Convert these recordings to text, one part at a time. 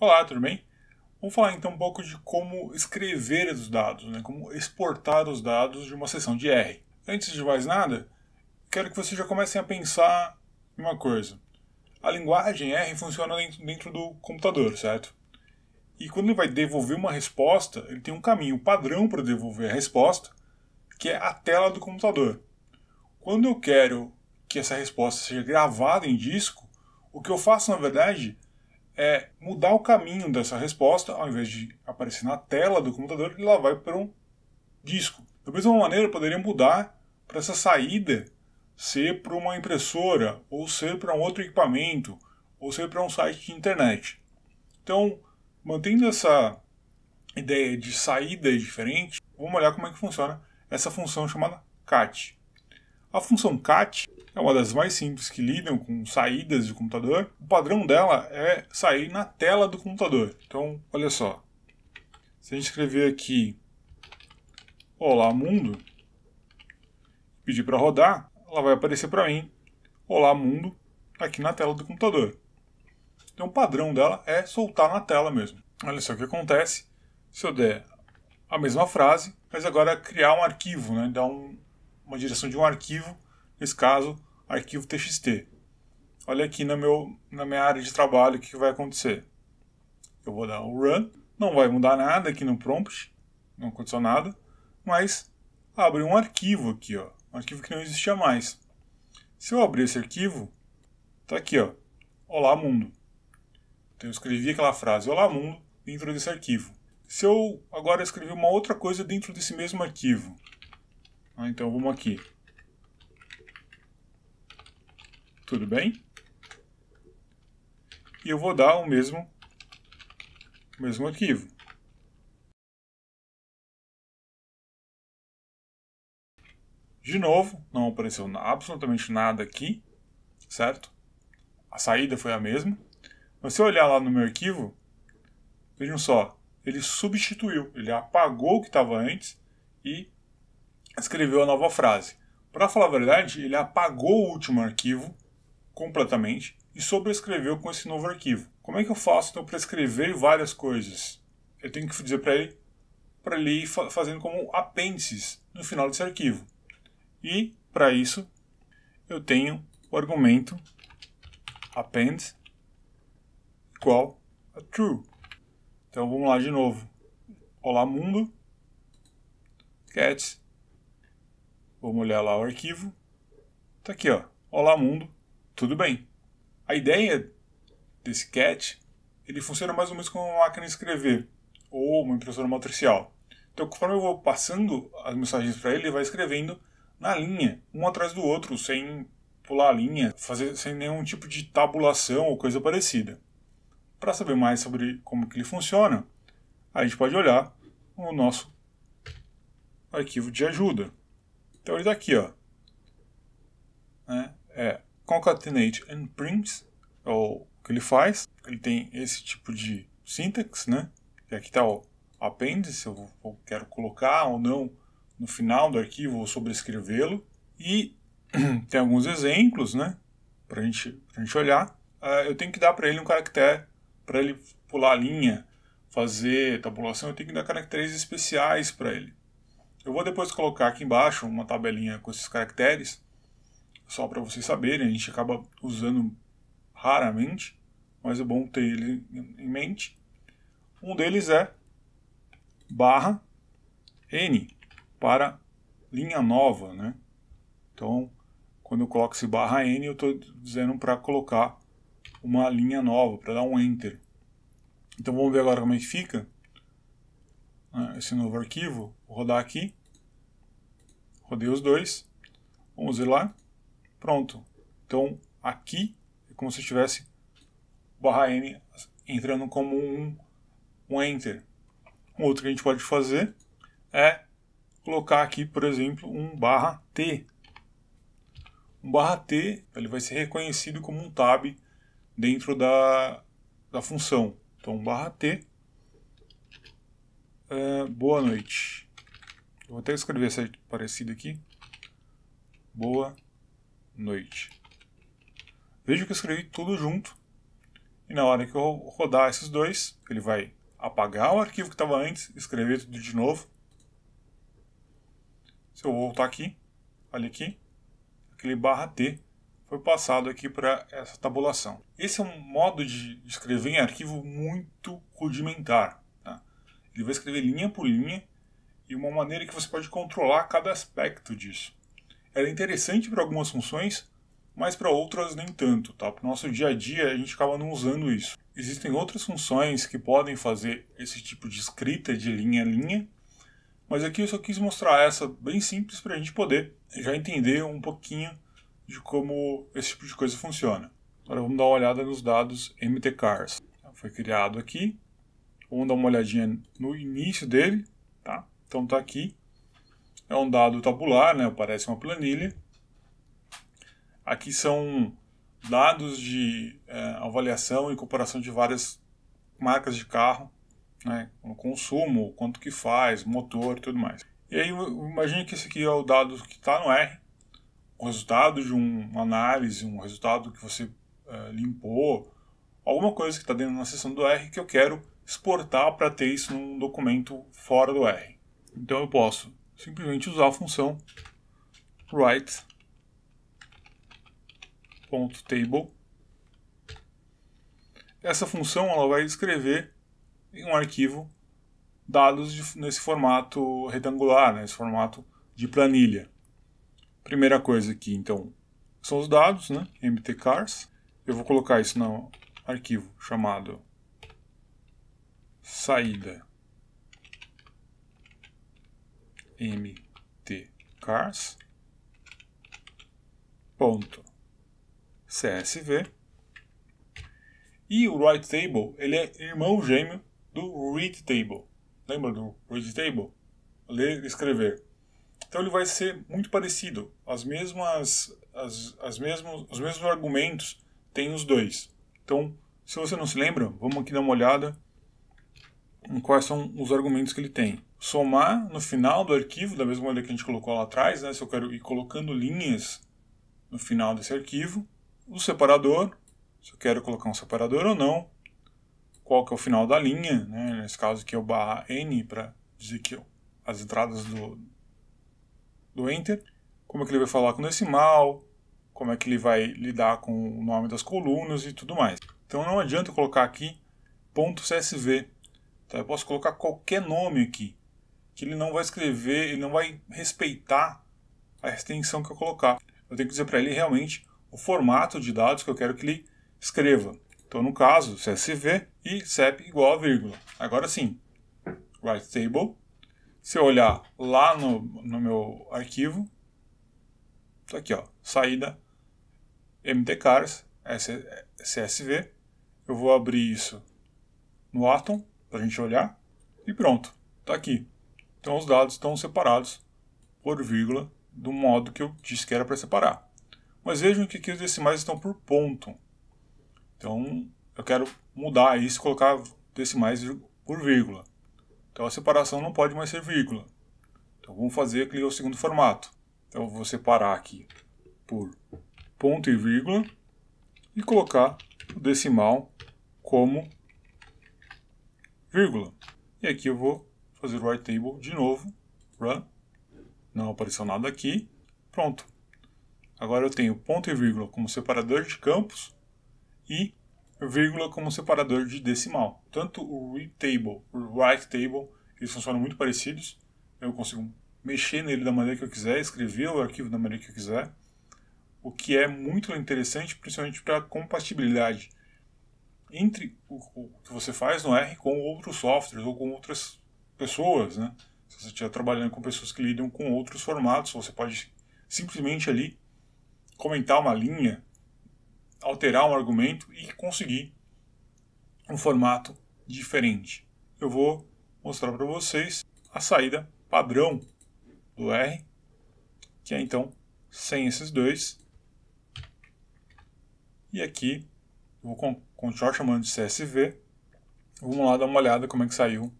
Olá, tudo bem? Vamos falar então um pouco de como escrever os dados, né? Como exportar os dados de uma seção de R. Antes de mais nada, quero que vocês já comecem a pensar em uma coisa. A linguagem R funciona dentro do computador, certo? E quando ele vai devolver uma resposta, ele tem um caminho padrão para devolver a resposta, que é a tela do computador. Quando eu quero que essa resposta seja gravada em disco, o que eu faço, na verdade, é mudar o caminho dessa resposta, ao invés de aparecer na tela do computador, ela vai para um disco. Da mesma maneira, eu poderia mudar para essa saída ser para uma impressora, ou ser para um outro equipamento, ou ser para um site de internet. Então, mantendo essa ideia de saída diferente, vamos olhar como é que funciona essa função chamada cat. A função cat é uma das mais simples que lidam com saídas de computador. O padrão dela é sair na tela do computador. Então, olha só. Se a gente escrever aqui Olá Mundo, pedir para rodar, ela vai aparecer para mim Olá Mundo aqui na tela do computador. Então, o padrão dela é soltar na tela mesmo. Olha só o que acontece se eu der a mesma frase, mas agora criar um arquivo, né? Dar uma direção de um arquivo, nesse caso, arquivo TXT. Olha aqui na minha área de trabalho o que vai acontecer. Eu vou dar o run, não vai mudar nada aqui no prompt, não aconteceu nada, mas abre um arquivo aqui, ó, um arquivo que não existia mais. Se eu abrir esse arquivo, tá aqui, ó, Olá Mundo. Então eu escrevi aquela frase Olá Mundo dentro desse arquivo. Se eu agora escrever uma outra coisa dentro desse mesmo arquivo, então vamos aqui. Tudo bem? E eu vou dar o mesmo arquivo. De novo, não apareceu absolutamente nada aqui, certo? A saída foi a mesma. Mas se eu olhar lá no meu arquivo, vejam só, ele substituiu, ele apagou o que estava antes e escreveu a nova frase. Para falar a verdade, ele apagou o último arquivo completamente e sobrescreveu com esse novo arquivo. Como é que eu faço então para escrever várias coisas? Eu tenho que dizer para ele ir fazendo como apêndices no final desse arquivo. E para isso eu tenho o argumento append igual a true. Então vamos lá de novo. Olá mundo, cat. Vamos olhar lá o arquivo. Tá aqui, ó. Olá mundo, tudo bem. A ideia desse cat, ele funciona mais ou menos como uma máquina de escrever ou uma impressora matricial. Então, conforme eu vou passando as mensagens para ele vai escrevendo na linha, um atrás do outro, sem pular a linha, sem nenhum tipo de tabulação ou coisa parecida. Para saber mais sobre como que ele funciona, a gente pode olhar o nosso arquivo de ajuda. Então ele está aqui, ó. É concatenate and print, é o que ele faz. Ele tem esse tipo de sintaxe, né? E aqui está o append, se eu quero colocar ou não no final do arquivo ou sobrescrevê-lo. E tem alguns exemplos, né? Para a gente olhar. Eu tenho que dar para ele um caractere, para ele pular a linha, fazer tabulação, eu tenho que dar caracteres especiais para ele. Eu vou depois colocar aqui embaixo uma tabelinha com esses caracteres, só para vocês saberem, a gente acaba usando raramente, mas é bom ter ele em mente. Um deles é /n, para linha nova, né? Então, quando eu coloco esse /n, eu estou dizendo para colocar uma linha nova, para dar um enter. Então vamos ver agora como é que fica esse novo arquivo. Vou rodar aqui. Rodei os dois. Vamos ver lá. Pronto. Então aqui é como se tivesse /n entrando como um enter. Um outro que a gente pode fazer é colocar aqui, por exemplo, um /t. Um /t ele vai ser reconhecido como um tab dentro da função. Então, /t, boa noite. Eu vou até escrever essa parecida aqui. Boa noite. Veja que eu escrevi tudo junto E na hora que eu rodar esses dois, ele vai apagar o arquivo que estava antes, escrever tudo de novo. Se eu voltar aqui, olha aqui, aquele /t foi passado aqui para essa tabulação. Esse é um modo de escrever em arquivo muito rudimentar. Tá? Ele vai escrever linha por linha e uma maneira que você pode controlar cada aspecto disso. Ela é interessante para algumas funções, mas para outras nem tanto. Tá? Para o nosso dia a dia a gente acaba não usando isso. Existem outras funções que podem fazer esse tipo de escrita de linha a linha, mas aqui eu só quis mostrar essa bem simples para a gente poder já entender um pouquinho de como esse tipo de coisa funciona. Agora vamos dar uma olhada nos dados mtcars. Foi criado aqui. Vamos dar uma olhadinha no início dele. Tá? Então está aqui. É um dado tabular, né? Parece uma planilha. Aqui são dados de avaliação e comparação de várias marcas de carro, né? O consumo, quanto que faz, motor e tudo mais. E aí imagine que esse aqui é o dado que está no R, o resultado de uma análise, um resultado que você limpou, alguma coisa que está dentro da seção do R que eu quero exportar para ter isso num documento fora do R. Então eu posso simplesmente usar a função write.table. Essa função ela vai escrever em um arquivo dados nesse formato retangular, nesse formato de planilha. Primeira coisa aqui, então, são os dados, né? mtcars. Eu vou colocar isso no arquivo chamado saída mtcars.csv. E o write table, ele é irmão gêmeo do read table. Lembra do read table? Ler e escrever. Então ele vai ser muito parecido. Os mesmos argumentos tem os dois. Então, se você não se lembra, vamos aqui dar uma olhada em quais são os argumentos que ele tem. Somar no final do arquivo, da mesma maneira que a gente colocou lá atrás, né? Se eu quero ir colocando linhas no final desse arquivo. O separador, se eu quero colocar um separador ou não. Qual que é o final da linha, né? Nesse caso aqui é o /n, para dizer que as entradas do Enter, como é que ele vai falar com decimal, como é que ele vai lidar com o nome das colunas e tudo mais. Então não adianta eu colocar aqui .csv. Então eu posso colocar qualquer nome aqui, que ele não vai escrever, ele não vai respeitar a extensão que eu colocar. Eu tenho que dizer para ele realmente o formato de dados que eu quero que ele escreva. Então no caso, CSV e CEP igual a vírgula. Agora sim, write table. Se eu olhar lá no meu arquivo, tá aqui, ó, saída mtcars, CSV. Eu vou abrir isso no Atom para a gente olhar e pronto, tá aqui. Então os dados estão separados por vírgula do modo que eu disse que era para separar. Mas vejam que aqui os decimais estão por ponto. Então eu quero mudar isso e colocar decimais por vírgula. Então a separação não pode mais ser vírgula. Então vamos fazer aqui o segundo formato. Então eu vou separar aqui por ponto e vírgula e colocar o decimal como vírgula. E aqui eu vou fazer o write table de novo. Run. Não apareceu nada aqui. Pronto. Agora eu tenho ponto e vírgula como separador de campos e vírgula como separador de decimal. Tanto o read table e o write table, eles funcionam muito parecidos. Eu consigo mexer nele da maneira que eu quiser, escrever o arquivo da maneira que eu quiser, o que é muito interessante, principalmente para a compatibilidade entre o que você faz no R com outros softwares ou com outras pessoas, né? Se você estiver trabalhando com pessoas que lidam com outros formatos, você pode simplesmente ali comentar uma linha, alterar um argumento e conseguir um formato diferente. Eu vou mostrar para vocês a saída padrão do R, que é então sem esses dois. E aqui eu vou continuar chamando de CSV. Vamos lá dar uma olhada como é que saiu.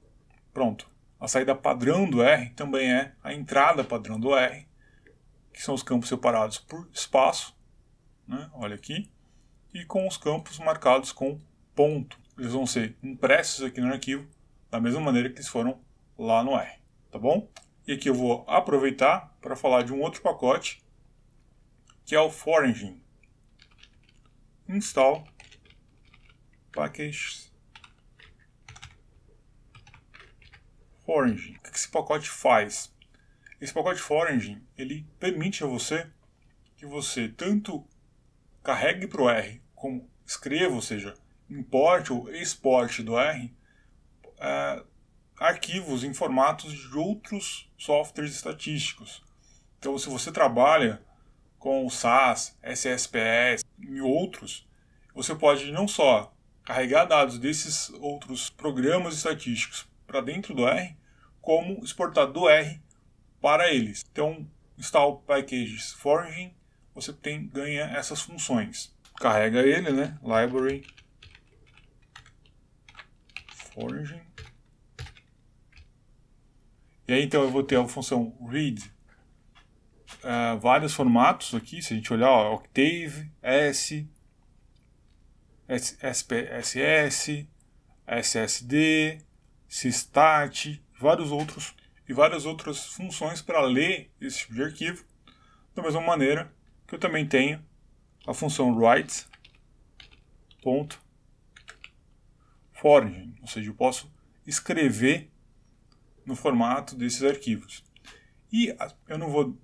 Pronto. A saída padrão do R também é a entrada padrão do R, que são os campos separados por espaço, né? Olha aqui. E com os campos marcados com ponto, eles vão ser impressos aqui no arquivo da mesma maneira que eles foram lá no R, tá bom? E aqui eu vou aproveitar para falar de um outro pacote, que é o Forengine. Install Packages Forengine. O que esse pacote faz? Esse pacote Forengine, ele permite a você que você tanto carregue para o R, como escreva, ou seja, importe ou exporte do R, arquivos em formatos de outros softwares estatísticos. Então, se você trabalha com o SAS, SSPS e outros, você pode não só carregar dados desses outros programas estatísticos para dentro do R, como exportar do R para eles. Então, install packages Forengine, você ganha essas funções. Carrega ele, né? Library Forengine. E aí então eu vou ter a função read vários formatos aqui. Se a gente olhar, ó, Octave, S, SPSS, SSD, Systat, vários outros e várias outras funções para ler esse tipo de arquivo. Da mesma maneira que eu também tenho a função write.forengine, ou seja, eu posso escrever no formato desses arquivos. E eu não vou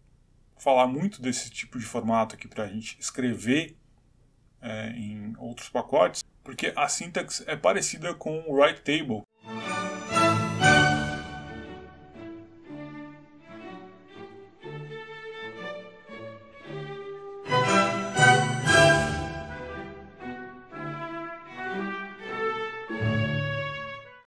falar muito desse tipo de formato aqui para a gente escrever em outros pacotes, porque a sintaxe é parecida com o write table.